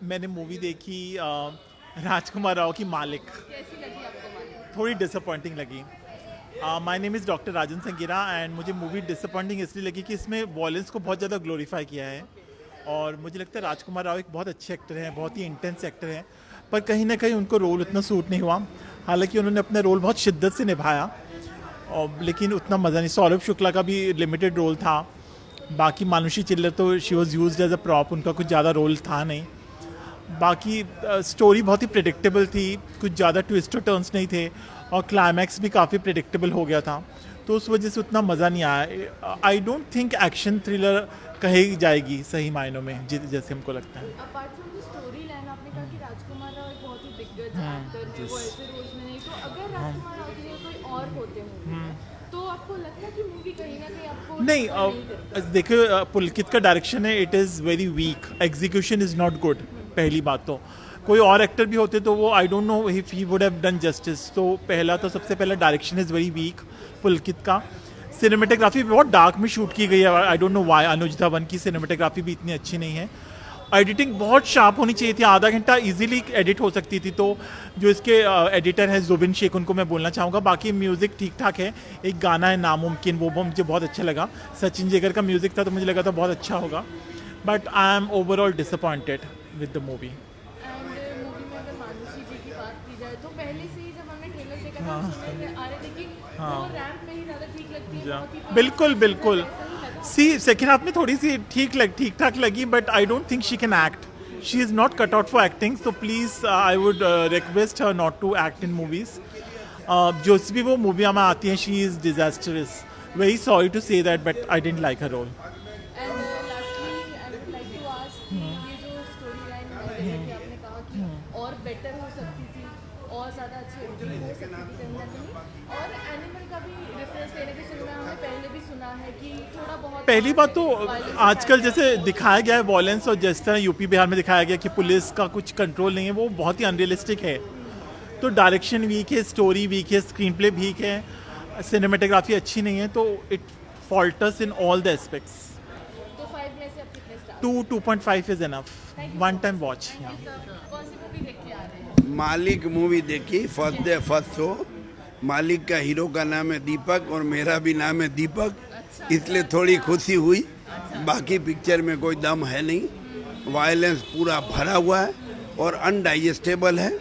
मैंने मूवी देखी राजकुमार राव की मालिक। कैसी लगी आपको मालिक? थोड़ी डिसअपॉइंटिंग लगी। My name is doctor Rajan Sangira and मुझे मूवी डिसअपॉइंटिंग इसलिए लगी कि इसमें वॉयलेंस को बहुत ज़्यादा ग्लोरीफाई किया है। ओके। और मुझे लगता है राजकुमार राव एक बहुत अच्छे एक्टर हैं, बहुत ही इंटेंस एक्टर हैं, पर कहीं ना कहीं उनको रोल उतना सूट नहीं हुआ। हालांकि उन्होंने अपना रोल बहुत शिद्दत से निभाया, और लेकिन उतना मज़ा नहीं। सौरभ शुक्ला का भी लिमिटेड रोल था। बाकी मानुषी चिल्लर तो she was use as a prop, उनका कुछ ज़्यादा रोल था नहीं। बाकी स्टोरी बहुत ही प्रिडिक्टेबल थी, कुछ ज़्यादा ट्विस्ट और टर्न्स नहीं थे, और क्लाइमैक्स भी काफ़ी प्रिडिक्टेबल हो गया था, तो उस वजह से उतना मज़ा नहीं आया। आई डोंट थिंक एक्शन थ्रिलर कही जाएगी सही मायनों में, जैसे हमको लगता है। Apart from the story line, आपने कहा कि राजकुमार राव एक बहुत ही दिग्गज एक्टर हैं, वो ऐसे रोल्स में नहीं, तो अगर राजकुमार राव की जगह कोई और होते मूवी में, तो आपको लगता है कि मूवी कहीं ना कहीं आपको नहीं, disappoint नहीं करती? देखिए पुलकित का डायरेक्शन है, it is very weak, execution is not good. पहली बात तो कोई और एक्टर भी होते तो वो I don't know if he would have done justice. तो पहला तो सबसे पहला डायरेक्शन इज़ वेरी वीक पुलकित का। सिनेमेटोग्राफी बहुत डार्क में शूट की गई है, आई डोंट नो वाई। अनुज धवन की सिनेमेटोग्राफी भी इतनी अच्छी नहीं है। एडिटिंग बहुत शार्प होनी चाहिए थी, आधा घंटा इजीली एडिट हो सकती थी। तो जो इसके एडिटर हैं जुबिन शेख, उनको मैं बोलना चाहूँगा। बाकी म्यूज़िक ठीक ठाक है। एक गाना है नामुमकिन, वो मुझे बहुत अच्छा लगा। सचिन जेगर का म्यूज़िक था, तो मुझे लगा था बहुत अच्छा होगा। But I am overall disappointed with the movie. And movie में अगर मानुषी जी की बात की जाए, तो पहले से ही जब हमने ट्रेलर देखा था, हम समझ में आ रहे थे कि वो रैंप में ही ज़्यादा ठीक लगती है, बहुत ही बिल्कुल बिल्कुल। वैसा ही लगा। सी सेकेंड हाफ में थोड़ी सी ठीक ठाक लगी, but I don't think she can act. She is not cut out for acting, so please I would request her not to act in movies. जो भी वो मूवी में आती हैं, she is disastrous. Very sorry to say that, but I don't like her role. And lastly I would like to ask कि ये जो story line है, जैसे कि आपने कहा कि और बेटर हो सकती थी, और ज़्यादा अच्छी एडिटिंग हो सकती थी कहीं ना कहीं, और एनिमल का भी रेफरेंस लेने की सुनना है, हमने पहले भी सुना है कि थोड़ा बहुत पहली बात तो violence आजकल दिखाया जैसे गया। दिखाया गया है वॉयलेंस, और जिस तरह यूपी बिहार में दिखाया गया कि पुलिस का कुछ कंट्रोल नहीं है, वो बहुत ही अनरियलिस्टिक है। तो डायरेक्शन वीक है, स्टोरी वीक है, स्क्रीन प्ले वीक है, सिनेमेटोग्राफी अच्छी नहीं है, तो it falters in all the aspects. तो 5 में से आप कितने star? 2.5 is enough, one time watch. कौन सी मूवी देख के आ रहे हैं? मालिक मूवी देखी, फर्स्ट डे फर्स्ट शो। मालिक का हीरो का नाम है दीपक और मेरा भी नाम है दीपक, इसलिए थोड़ी खुशी हुई। बाकी पिक्चर में कोई दम है नहीं, वायलेंस पूरा भरा हुआ है और अनडाइजेस्टेबल है।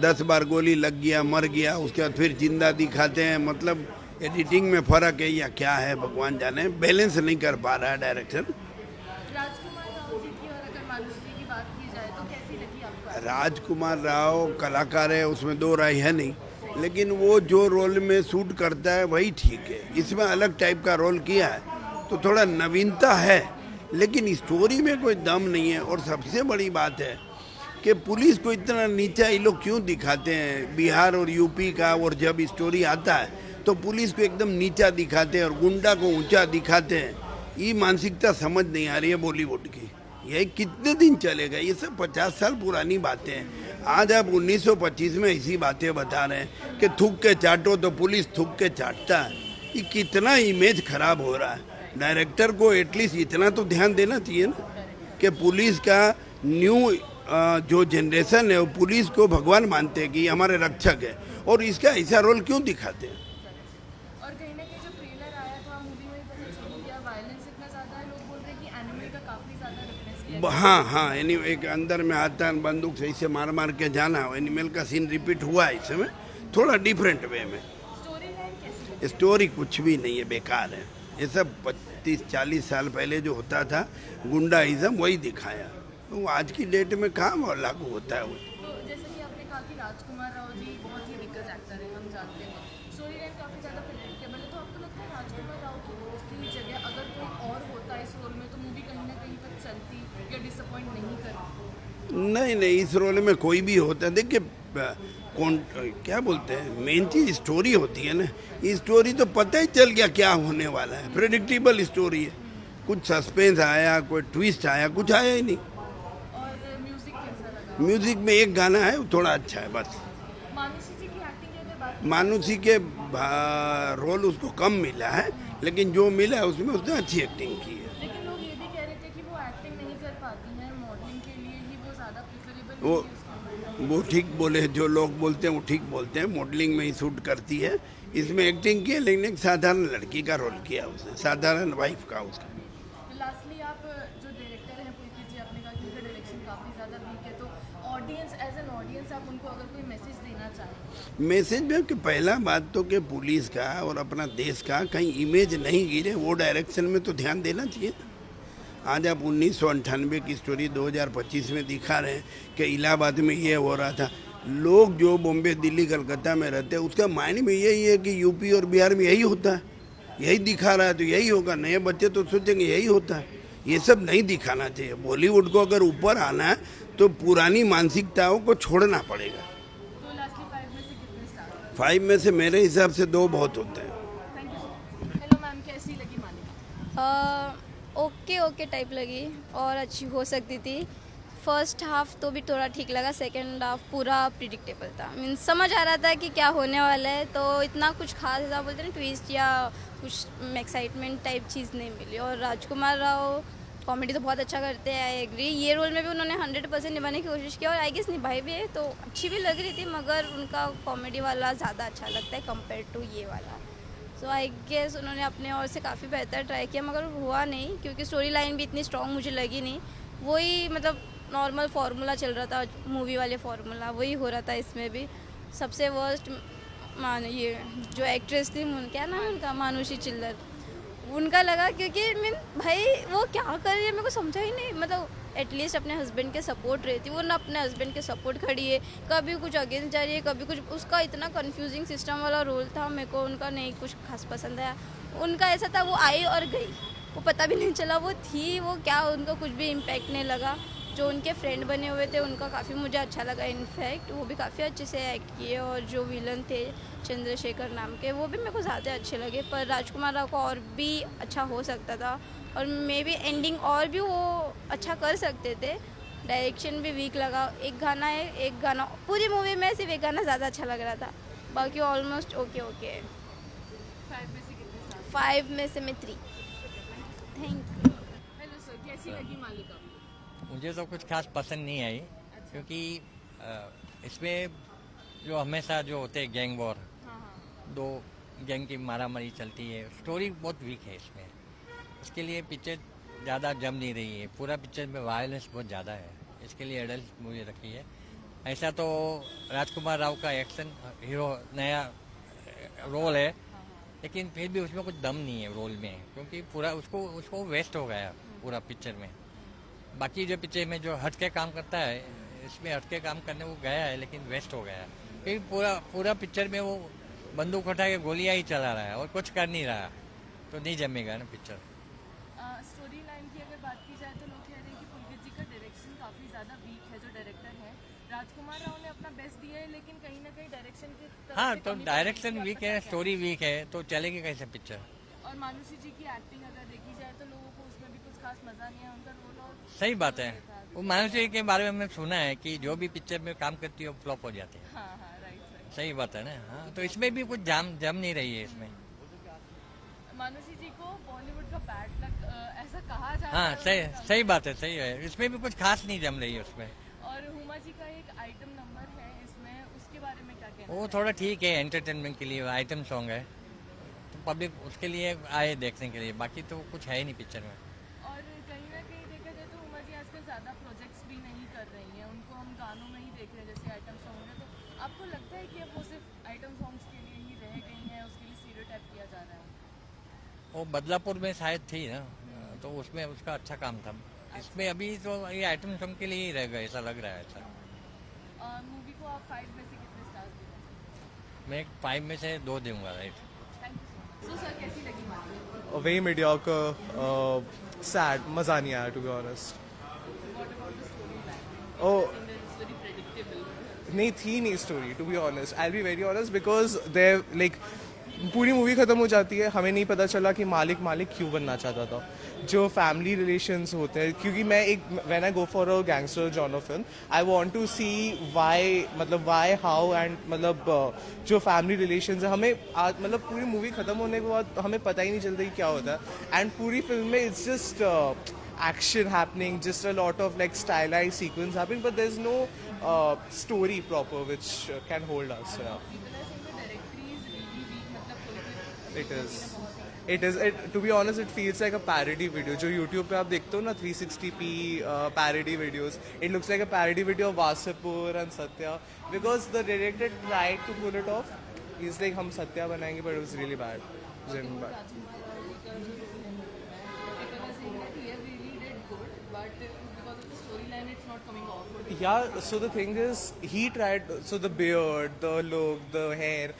10 बार गोली लग गया, मर गया, उसके बाद फिर जिंदा दिखाते हैं। मतलब एडिटिंग में फ़र्क है या क्या है भगवान जाने, बैलेंस नहीं कर पा रहा है डायरेक्टर। राजकुमार राव जी की और अगर मानुषी जी की बात की जाए, तो कैसी लगी आपको? राजकुमार राव कलाकार है, उसमें दो राय है नहीं, लेकिन वो जो रोल में शूट करता है वही ठीक है। इसमें अलग टाइप का रोल किया है तो थोड़ा नवीनता है, लेकिन स्टोरी में कोई दम नहीं है। और सबसे बड़ी बात है कि पुलिस को इतना नीचा ये लोग क्यों दिखाते हैं बिहार और यूपी का, और जब स्टोरी आता है तो पुलिस को एकदम नीचा दिखाते हैं और गुंडा को ऊंचा दिखाते हैं। ये मानसिकता समझ नहीं आ रही है बॉलीवुड की। यही कितने दिन चलेगा? ये सब 50 साल पुरानी बातें हैं। आज आप 1925 में ऐसी बातें बता रहे हैं कि थूक के चाटो तो पुलिस थूक के चाटता है। ये कितना इमेज खराब हो रहा है। डायरेक्टर को एटलीस्ट इतना तो ध्यान देना चाहिए ना कि पुलिस का न्यू जो जनरेशन है वो पुलिस को भगवान मानते हैं कि ये हमारे रक्षक है, और इसका ऐसा रोल क्यों दिखाते हैं? और कहीं ना कहीं जो ट्रेलर आया था, मूवी में पता चल गया वायलेंस इतना ज़्यादा है, लोग बोल रहे हैं कि एनिमल का काफ़ी ज़्यादा रेफरेंस किया गया। हाँ हाँ, एक अंदर में आता है बंदूक से ऐसे मार मार के जाना, एनिमल का सीन रिपीट हुआ है इसमें, थोड़ा डिफरेंट वे में। स्टोरी लाइन कैसी लगी? स्टोरी कुछ भी नहीं है, बेकार है। ये सब 35-40 साल पहले जो होता था गुंडाइज्म, वही दिखाया। तो आज की डेट में कहाँ वो लागू होता है वो। तो जैसे कि आपने कहा कि राजकुमार राव जी बहुत ही दिग्गज एक्टर हैं, हम जानते हैं, स्टोरी लाइन काफ़ी ज़्यादा प्रेडिक्टेबल है, तो आपको लगता है राजकुमार राव की जगह अगर कोई और होता इस रोल में, तो मूवी कहीं ना कहीं तक चलती या डिसअपॉइंट नहीं करती? नहीं नहीं, इस रोल में कोई भी होता है। देखिए कौन क्या बोलते हैं, मेन चीज स्टोरी होती है ना। ये स्टोरी तो पता ही चल गया क्या होने वाला है, प्रेडिक्टेबल स्टोरी है। कुछ सस्पेंस आया, कोई ट्विस्ट आया, कुछ आया ही नहीं। और म्यूजिक कैसा लगा? म्यूजिक में एक गाना है वो थोड़ा अच्छा है बस। मानुषी जी की एक्टिंग की अगर बात मानुषी के रोल उसको कम मिला है, लेकिन जो मिला है उसमें उसने अच्छी एक्टिंग की है। लेकिन लोग ये भी कह रहे थे कि वो एक्टिंग नहीं कर पाती हैं मॉडलिंग के लिए ही वो ज़्यादा प्रेफरेबल वो ठीक बोले, जो लोग बोलते हैं वो ठीक बोलते हैं, मॉडलिंग में ही शूट करती है। इसमें एक्टिंग की है लेकिन एक साधारण लड़की का रोल किया उसने, साधारण वाइफ का उसका। लास्टली आप जो डायरेक्टर हैं पुलकित जी, आपने कहा कि उनका डायरेक्शन काफ़ी ज़्यादा वीक है, तो ऑडियंस एज एन ऑडियंस आप उनको अगर कोई मैसेज देना चाहें? मैसेज में कि पहला बात तो कि पुलिस का और अपना देश का कहीं इमेज नहीं गिरे, वो डायरेक्शन में तो ध्यान देना चाहिए। आज आप 1998 की स्टोरी 2025 में दिखा रहे हैं कि इलाहाबाद में ये हो रहा था। लोग जो बॉम्बे, दिल्ली, कलकत्ता में रहते हैं उसका मायने में यही है कि यूपी और बिहार में यही होता है, यही दिखा रहा है तो यही होगा। नए बच्चे तो सोचेंगे यही होता है। ये सब नहीं दिखाना चाहिए। बॉलीवुड को अगर ऊपर आना है तो पुरानी मानसिकताओं को छोड़ना पड़ेगा। तो लास्टली 5 में से कितने स्टार? 5 में से मेरे हिसाब से 2 बहुत होते हैं। Thank you so much. Hello ma'am, कैसी लगी मालिका? ओके टाइप लगी और अच्छी हो सकती थी। फर्स्ट हाफ तो भी थोड़ा ठीक लगा, सेकंड हाफ पूरा प्रिडिक्टेबल था। मीन्स समझ आ रहा था कि क्या होने वाला है, तो इतना कुछ खास ऐसा बोलते हैं ना ट्विस्ट या कुछ एक्साइटमेंट टाइप चीज़ नहीं मिली। और राजकुमार राव कॉमेडी तो बहुत अच्छा करते हैं, आई एग्री। ये रोल में भी उन्होंने 100% निभाने की कोशिश की और आई गेस निभाई भी है, तो अच्छी भी लग रही थी, मगर उनका कॉमेडी वाला ज़्यादा अच्छा लगता है कंपेयर टू ये वाला। सो आई गेस उन्होंने अपने और से काफ़ी बेहतर ट्राई किया, मगर हुआ नहीं क्योंकि स्टोरी लाइन भी इतनी स्ट्रॉन्ग मुझे लगी नहीं। वही मतलब नॉर्मल फार्मूला चल रहा था, मूवी वाले फार्मूला वही हो रहा था इसमें भी। सबसे वर्स्ट ये जो एक्ट्रेस थी, क्या नाम है उनका, मानुषी चिल्लर, उनका लगा क्योंकि मीन भाई वो क्या कर रही है मेरे को समझा ही नहीं। मतलब एटलीस्ट अपने हस्बैंड के सपोर्ट रहती, वो ना अपने हस्बैंड के सपोर्ट खड़ी है, कभी कुछ अगेंस्ट जा रही है, कभी कुछ। उसका इतना कंफ्यूजिंग सिस्टम वाला रोल था, मेरे को उनका नहीं कुछ खास पसंद आया। उनका ऐसा था वो आई और गई, वो पता भी नहीं चला वो थी वो क्या, उनका कुछ भी इम्पैक्ट नहीं लगा। जो उनके फ्रेंड बने हुए थे उनका काफ़ी मुझे अच्छा लगा, इनफैक्ट वो भी काफ़ी अच्छे से एक्ट किए। और जो विलन थे चंद्रशेखर नाम के, वो भी मेरे को ज़्यादा अच्छे लगे। पर राजकुमार राव को और भी अच्छा हो सकता था और मे बी एंडिंग और भी वो अच्छा कर सकते थे। डायरेक्शन भी वीक लगा। एक गाना है, एक गाना पूरी मूवी में सिर्फ एक गाना ज़्यादा अच्छा लग रहा था, बाकी ऑलमोस्ट ओके। 5 में से कितने स्टार? 5 में से मैं 3। Thank you. हेलो सर, कैसी लगी मालिका? मुझे तो कुछ खास पसंद नहीं आई, क्योंकि इसमें जो हमेशा जो होते हैं गैंग वॉर, दो गैंग की मारामारी चलती है, स्टोरी बहुत वीक है इसमें। इसके लिए पिक्चर ज़्यादा जम नहीं रही है। पूरा पिक्चर में वायलेंस बहुत ज़्यादा है, इसके लिए एडल्ट मूवी रखी है। ऐसा तो राजकुमार राव का एक्शन हीरो नया रोल है, लेकिन फिर भी उसमें कुछ दम नहीं है रोल में, क्योंकि पूरा उसको वेस्ट हो गया पूरा पिक्चर में। बाकी जो पिक्चर में जो हट के काम करता है, इसमें हट के काम करने को गया है लेकिन वेस्ट हो गया, क्योंकि पूरा पिक्चर में वो बंदूक उठा के गोलियां ही चला रहा है और कुछ कर नहीं रहा, तो नहीं जमेगा ना पिक्चर। स्टोरी लाइन की अगर बात की जाए तो लोग कह रहे हैं कि पुलकित जी का डायरेक्शन काफ़ी ज़्यादा वीक है, जो डायरेक्टर है। राजकुमार राव ने अपना बेस्ट दिया है, लेकिन कहीं ना कहीं डायरेक्शन की तरफ हाँ, से तो कमी डायरेक्शन पड़ वीक रही है, क्या? स्टोरी वीक है, तो चलेगी कैसे पिक्चर। और मानुषी जी की एक्टिंग अगर देखी जाए तो लोगों को उसमें भी कुछ खास मजा नहीं है, उनका रोल और सही बात है। वो मानुषी के बारे में हमने सुना है कि जो भी पिक्चर में काम करती है वो फ्लॉप हो जाती है। हाँ हाँ, राइट। सही बात है ना। हाँ, तो इसमें भी कुछ जम नहीं रही है इसमें। मानुषी जी को बॉलीवुड का बैड लक ऐसा कहा जा रहा हाँ, है। सही बात है, सही है। इसमें भी कुछ खास नहीं जम रही है उसमें। और हुमा जी का एक आइटम नंबर है इसमें, उसके बारे में क्या कहना वो थोड़ा ठीक है, एंटरटेनमेंट के लिए आइटम सॉन्ग है, तो पब्लिक उसके लिए आए देखने के लिए, बाकी तो कुछ है ही नहीं पिक्चर में। और कहीं ना कहीं देखा जाए तो हुमा जी आजकल ज़्यादा प्रोजेक्ट्स भी नहीं कर रही हैं, उनको हम गानों में ही देख रहे हैं जैसे आइटम सॉन्ग है। तो आपको लगता है कि अब वो सिर्फ आइटम सॉन्ग्स के लिए ही रह गई हैं, उसके लिए स्टीरियोटाइप किया जा रहा है? वो बदलापुर में शायद थी ना, तो उसमें उसका अच्छा काम था। इसमें अभी तो ये आइटम सॉन्ग के लिए ही रह गए, ऐसा लग रहा है। ऐसा मूवी को आप 5 में से कितने स्टार्स देना? मैं 5 में से 2 दूंगा, right. Thank you so much. Sir, कैसी लगी मालिका? Very mediocre, sad, मज़ा नहीं आया to be honest. What about the storyline? Oh, It's very predictable. नहीं थी नहीं story to be honest. I be very honest because they like पूरी मूवी ख़त्म हो जाती है, हमें नहीं पता चला कि मालिक क्यों बनना चाहता था। जो फैमिली रिलेशंस होते हैं, क्योंकि मैं एक when I go for a gangster genre film, I want to see why how and जो फैमिली रिलेशंस है, हमें आज मतलब पूरी मूवी ख़त्म होने के बाद हमें पता ही नहीं चलता कि क्या होता है। एंड पूरी फिल्म में it's just action happening, just a lot of like stylized sequence happening, but there's no story proper which can hold us. Yeah. People are saying the directory is really weak, मतलब कोई भी It is. It to be honest, it feels like a parody video. जो YouTube पे आप देखते हो ना 360p parody videos. It looks like a parody video of Vasipur and Satya because the director tried to pull it off. He's like हम Satya बनाएंगे, but it was really bad. It was really bad. people are saying that he have really did good, but because of the storyline, it's not coming off. Yeah, so the thing is, he tried, so the beard, the look, the hair,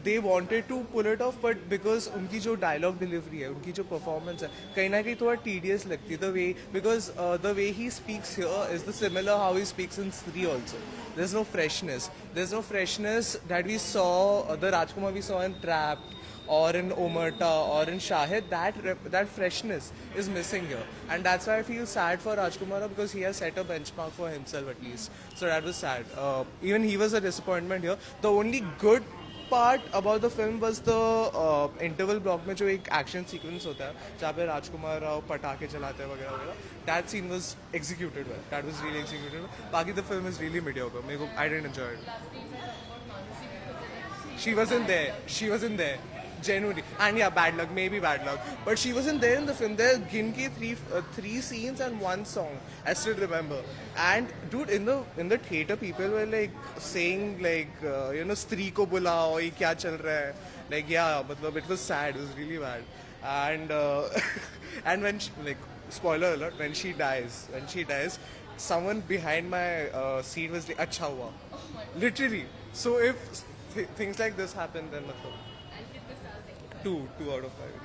they wanted to pull it off, but because उनकी जो dialogue delivery है, उनकी जो performance है, कहीं ना कहीं थोड़ा tedious लगती है, the way, because the way he speaks here is the similar how he speaks in Stree also. There's no freshness. There's no freshness that we saw, the Rajkumar we saw in Trapped, or in Omerta, or in Shahid, that freshness is missing here. And that's why I feel sad for Rajkumar because he has set a benchmark for himself at least. So that was sad. Even he was a disappointment here. The only good part about the film was the interval block में जो एक action sequence होता है जहाँ पे राजकुमार राव पटाखे चलाते हैं वगैरह वगैरह. That scene was executed well. That was really executed well. बाकी the film is really mediocre. मेरे को I didn't enjoy it. She wasn't there. She wasn't there. Genuinely. And yeah, bad luck. Maybe bad luck. But she wasn't there in the film. There ginke three scenes and one song. I still remember. And dude, in the theater, people were like saying like Stree ko bulao, ye kya chal raha hai. Like yeah, matlab it was sad. It was really bad. And and when she, like spoiler alert, when she dies, someone behind my seat was like acha hua. Literally. So if things like this happen, then matlab. 2 out of 5.